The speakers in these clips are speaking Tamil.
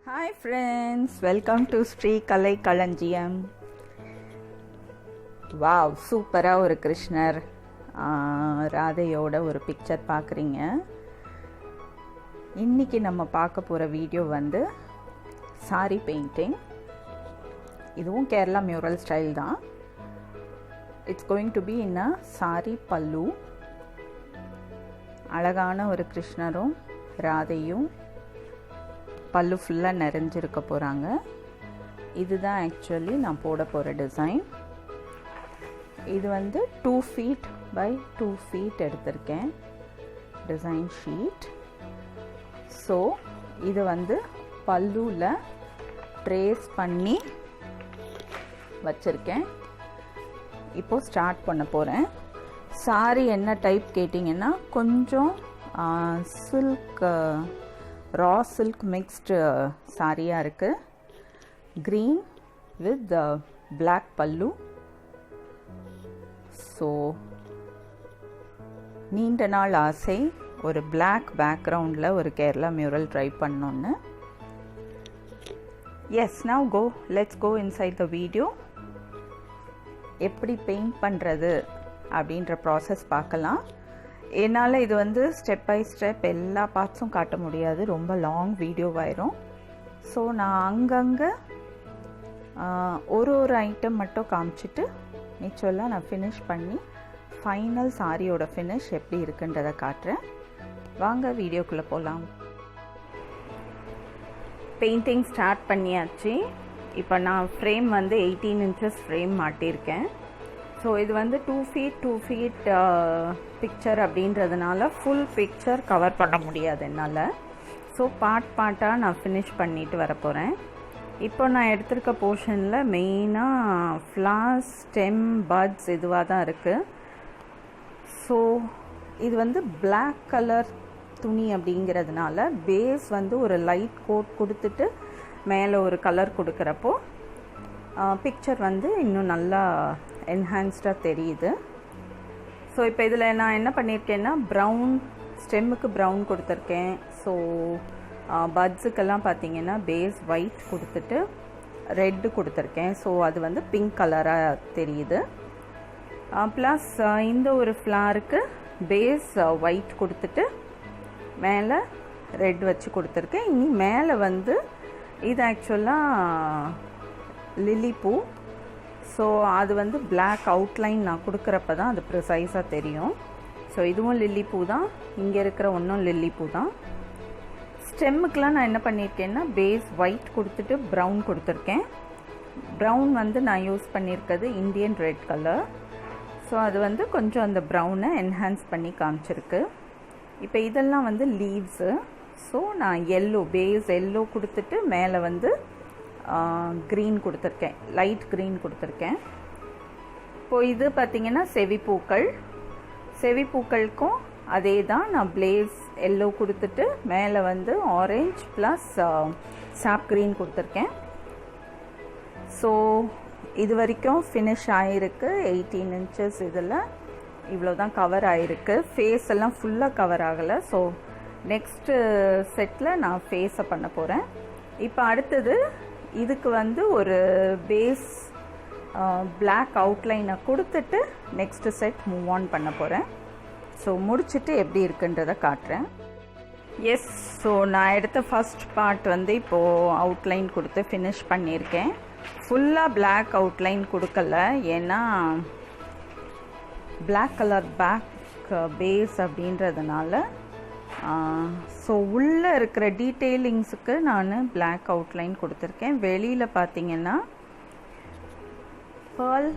Hi friends, welcome to Sri Kalai Kalanjiyam. Wow, சூப்பராக ஒரு கிருஷ்ணர் ராதையோட ஒரு பிக்சர் பார்க்குறீங்க. இன்றைக்கி நம்ம பார்க்க போகிற வீடியோ வந்து சாரி பெயிண்டிங். இதுவும் கேரளா மியூரல் ஸ்டைல் தான். It's going to be in a sorry பல்லு. அழகான ஒரு கிருஷ்ணரும் ராதையும் பல்லு ஃபுல்லாக நிறைஞ்சிருக்க போகிறாங்க. இதுதான் ஆக்சுவலி நான் போட போகிற டிசைன். இது வந்து 2 feet by 2 feet எடுத்திருக்கேன் டிசைன் ஷீட். ஸோ இது வந்து பல்லுவில் ட்ரேஸ் பண்ணி வச்சுருக்கேன். இப்போது ஸ்டார்ட் பண்ண போகிறேன். சாரி என்ன டைப் கேட்டிங்கன்னா கொஞ்சம் சில்க் ரா சில்க் மிக்ஸ்டு சாரியாக இருக்குது. Green with black pallu. So நீண்ட நாள் ஆசை ஒரு பிளாக் பேக்ரவுண்டில் ஒரு கேரளா மியூரல் ட்ரை பண்ணோன்னு. Yes, now go let's go inside the video. எப்படி பெயிண்ட் பண்ணுறது அப்படின்ற ப்ராசஸ் பார்க்கலாம். என்னால் இது வந்து ஸ்டெப் பை ஸ்டெப் எல்லா பார்ட்ஸும் காட்ட முடியாது, ரொம்ப லாங் வீடியோவாயிரும். ஸோ நான் அங்கங்கே ஒரு ஐட்டம் மட்டும் காமிச்சிட்டு மிச்சம்லாம் நான் ஃபினிஷ் பண்ணி ஃபைனல் சாரியோட ஃபினிஷ் எப்படி இருக்குன்றதை காட்டுறேன். வாங்க வீடியோக்குள்ளே போகலாம். பெயிண்டிங் ஸ்டார்ட் பண்ணியாச்சு. இப்போ நான் ஃப்ரேம் வந்து 18 inches ஃப்ரேம் மாட்டியிருக்கேன். ஸோ இது வந்து 2 feet பிக்சர் அப்படின்றதுனால ஃபுல் பிக்சர் கவர் பண்ண முடியாது என்னால். ஸோ பார்ட்டாக நான் ஃபினிஷ் பண்ணிட்டு வரப்போகிறேன். இப்போ நான் எடுத்திருக்க போர்ஷனில் மெயினாக ஃப்ளார்ஸ், ஸ்டெம், பட்ஸ் இதுவாக தான் இருக்குது. ஸோ இது வந்து பிளாக் கலர் துணி அப்படிங்கிறதுனால பேஸ் வந்து ஒரு லைட் கோட் கொடுத்துட்டு மேலே ஒரு கலர் கொடுக்குறப்போ பிக்சர் வந்து இன்னும் நல்லா என்ஹான்ஸ்டாக தெரியுது. ஸோ இப்போ இதில் நான் என்ன பண்ணியிருக்கேன்னா ப்ரௌன், ஸ்டெம்முக்கு ப்ரௌன் கொடுத்துருக்கேன். ஸோ பட்ஸுக்கெல்லாம் பார்த்தீங்கன்னா பேஸ் ஒயிட் கொடுத்துட்டு ரெட்டு கொடுத்துருக்கேன். ஸோ அது வந்து பிங்க் கலராக தெரியுது. ப்ளஸ் இந்த ஒரு ஃப்ளாருக்கு பேஸ் ஒயிட் கொடுத்துட்டு மேலே ரெட் வச்சு கொடுத்துருக்கேன். இனி மேலே வந்து இது ஆக்சுவலாக லில்லி பூ. ஸோ அது வந்து பிளாக் அவுட்லைன் நான் கொடுக்குறப்ப தான் அது ப்ரிசைஸாக தெரியும். ஸோ இதுவும் லில்லி பூ தான், இங்கே இருக்கிற ஒன்றும் லில்லி பூ தான். ஸ்டெம்முக்கெலாம் நான் என்ன பண்ணியிருக்கேன்னா பேஸ் ஒயிட் கொடுத்துட்டு ப்ரௌன் கொடுத்துருக்கேன். ப்ரௌன் வந்து நான் யூஸ் பண்ணியிருக்கிறது இந்தியன் ரெட் கலர். ஸோ அது வந்து கொஞ்சம் அந்த ப்ரௌனை என்ஹான்ஸ் பண்ணி காமிச்சிருக்கு. இப்போ இதெல்லாம் வந்து லீவ்ஸு. ஸோ நான் எல்லோ, பேஸ் எல்லோ கொடுத்துட்டு மேலே வந்து க்ரீன் கொடுத்துருக்கேன், லைட் க்ரீன் கொடுத்துருக்கேன். இப்போது இது பார்த்திங்கன்னா செவிப்பூக்கள். செவிப்பூக்களுக்கும் அதே தான், நான் பிளேஸ் எல்லோ கொடுத்துட்டு மேலே வந்து ஆரஞ்ச் ப்ளஸ் சாப் க்ரீன் கொடுத்துருக்கேன். ஸோ இது வரைக்கும் ஃபினிஷ் ஆகிருக்கு. 18 inches இதில் இவ்வளோ தான் கவர் ஆகிருக்கு. ஃபேஸ் எல்லாம் ஃபுல்லாக கவர் ஆகலை. ஸோ நெக்ஸ்ட்டு செட்டில் நான் ஃபேஸை பண்ண போகிறேன். இப்போ அடுத்தது இதுக்கு வந்து ஒரு பேஸ் பிளாக் அவுட்லைனை கொடுத்துட்டு நெக்ஸ்ட்டு செட் மூவ் ஆன் பண்ண போகிறேன். ஸோ முடிச்சுட்டு எப்படி இருக்குன்றதை காட்டுறேன். எஸ், ஸோ நான் எடுத்த ஃபஸ்ட் பார்ட் வந்து இப்போது அவுட்லைன் கொடுத்து ஃபினிஷ் பண்ணியிருக்கேன். ஃபுல்லாக பிளாக் அவுட்லைன் கொடுக்கல, ஏன்னா பிளாக் கலர் பேக் பேஸ் அப்படின்றதுனால. ஸோ உள்ளே இருக்கிற டீட்டெயிலிங்ஸுக்கு நான் பிளாக் அவுட்லைன் கொடுத்துருக்கேன். வெளியில் பார்த்தீங்கன்னா பேர்ல்,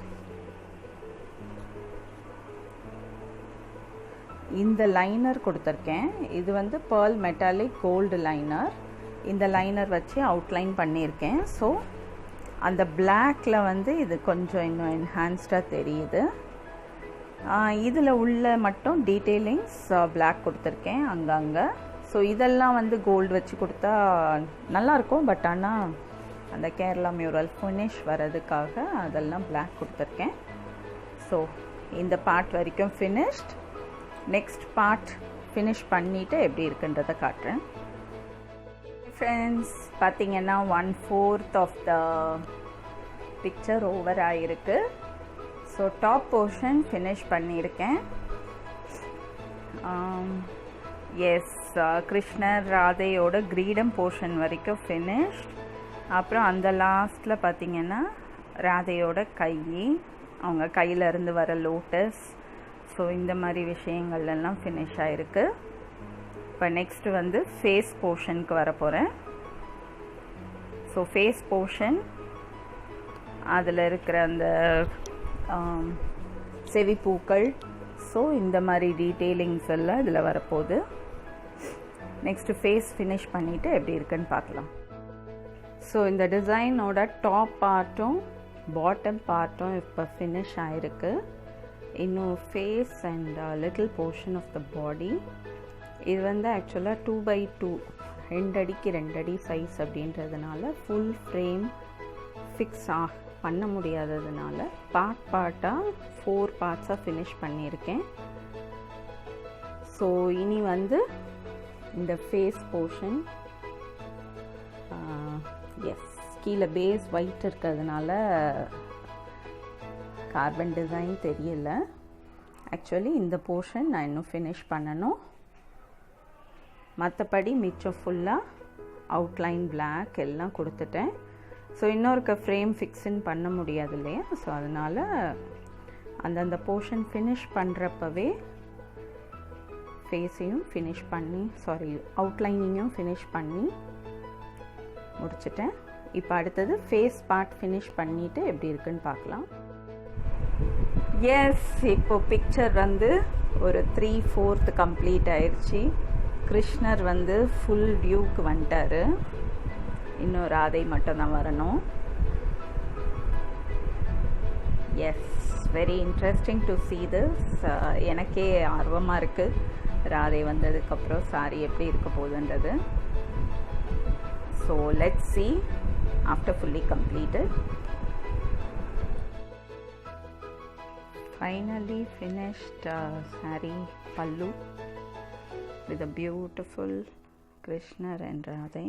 இந்த லைனர் கொடுத்துருக்கேன். இது வந்து பேர்ல் மெட்டாலிக் கோல்டு லைனர். இந்த லைனர் வச்சு அவுட்லைன் பண்ணியிருக்கேன். ஸோ அந்த பிளாக்கில் வந்து இது கொஞ்சம் இன்னும் என்ஹான்ஸ்டாக தெரியுது. இதில் உள்ள மட்டும் டீட்டெயிலிங்ஸ் பிளாக் கொடுத்துருக்கேன் அங்கங்கே. ஸோ இதெல்லாம் வந்து கோல்டு வச்சு கொடுத்தா நல்லாயிருக்கும். பட் ஆனால் அந்த கேரளா மியூரல் ஃபினிஷ் வர்றதுக்காக அதெல்லாம் பிளாக் கொடுத்துருக்கேன். ஸோ இந்த பார்ட் வரைக்கும் ஃபினிஷ்ட். நெக்ஸ்ட் பார்ட் ஃபினிஷ் பண்ணிவிட்டு எப்படி இருக்குன்றதை காட்டுறேன். ஃப்ரெண்ட்ஸ், பார்த்தீங்கன்னா 1/4 ஆஃப் த பிக்சர் ஓவர் ஆகிருக்கு. ஸோ டாப் போர்ஷன் ஃபினிஷ் பண்ணியிருக்கேன். எஸ், கிருஷ்ணர் ராதையோட கிரீடம் போர்ஷன் வரைக்கும் ஃபினிஷ். அப்புறம் அந்த லாஸ்ட்டில் பார்த்திங்கன்னா ராதையோட கை, அவங்க கையிலேருந்து வர லோட்டஸ், ஸோ இந்த மாதிரி விஷயங்கள் எல்லாம் ஃபினிஷ் ஆகிருக்கு. இப்போ நெக்ஸ்ட்டு வந்து ஃபேஸ் போர்ஷனுக்கு வர போகிறேன். ஸோ ஃபேஸ் போர்ஷன், அதில் இருக்கிற அந்த செவிப்பூக்கள், ஸோ இந்த மாதிரி டீட்டெயிலிங்ஸ் எல்லாம் இதில் வரப்போகுது. நெக்ஸ்ட்டு ஃபேஸ் ஃபினிஷ் பண்ணிவிட்டு எப்படி இருக்குன்னு பார்க்கலாம். ஸோ இந்த டிசைனோட டாப் பார்ட்டும் பாட்டம் பார்ட்டும் இப்போ ஃபினிஷ் ஆகிருக்கு. இன்னும் face and little portion of the body. இது வந்து ஆக்சுவலாக 2x2, 2 அடிக்கு 2 அடி சைஸ் அப்படின்றதுனால ஃபுல் ஃப்ரேம் ஃபிக்ஸ் பண்ண முடியாததுனால பார்ட்டாக 4 பார்ட்ஸாக ஃபினிஷ் பண்ணியிருக்கேன். ஸோ இனி வந்து இந்த ஃபேஸ் போர்ஷன், எஸ், கீழே பேஸ் ஒயிட் இருக்கிறதுனால கார்பன் டிசைன் தெரியல. ஆக்சுவலி இந்த போர்ஷன் நான் இன்னும் ஃபினிஷ் பண்ணணும். மற்றபடி மிச்சம் ஃபுல்லாக அவுட்லைன் பிளாக் எல்லாம் கொடுத்துட்டேன். ஸோ இன்னொருக்க ஃப்ரேம் ஃபிக்ஸின் பண்ண முடியாது இல்லையா, ஸோ அதனால் அந்தந்த போர்ஷன் ஃபினிஷ் பண்ணுறப்பவே ஃபேஸையும் ஃபினிஷ் பண்ணி, அவுட்லைனிங்கும் ஃபினிஷ் பண்ணி முடிச்சிட்டேன். இப்போ அடுத்தது ஃபேஸ் பார்ட் ஃபினிஷ் பண்ணிவிட்டு எப்படி இருக்குன்னு பார்க்கலாம். எஸ், இப்போ பிக்சர் வந்து ஒரு 3/4 கம்ப்ளீட் ஆயிடுச்சு. கிருஷ்ணர் வந்து ஃபுல் வியூக்கு வந்துட்டார். இன்னும் ராதை மட்டும்தான் வரணும். Yes, very interesting to see this. எனக்கே ஆர்வமாக இருக்குது ராதை வந்ததுக்கப்புறம் சாரி எப்படி இருக்க போகுதுன்றது. So let's see after fully completed. Finally finished saree pallu with a beautiful Krishna and Radha.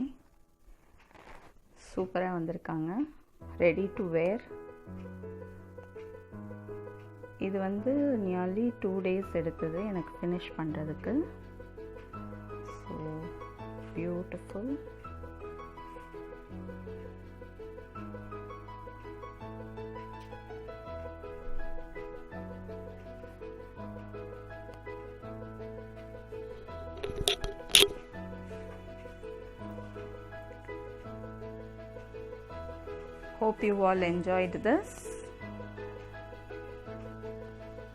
சூப்பராக வந்திருக்காங்க, ரெடி டு வேர். இது வந்து நியர்லி 2 days எடுத்தது எனக்கு ஃபினிஷ் பண்ணுறதுக்கு. So beautiful. Hope you all enjoyed this.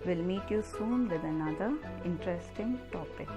We'll meet you soon with another interesting topic.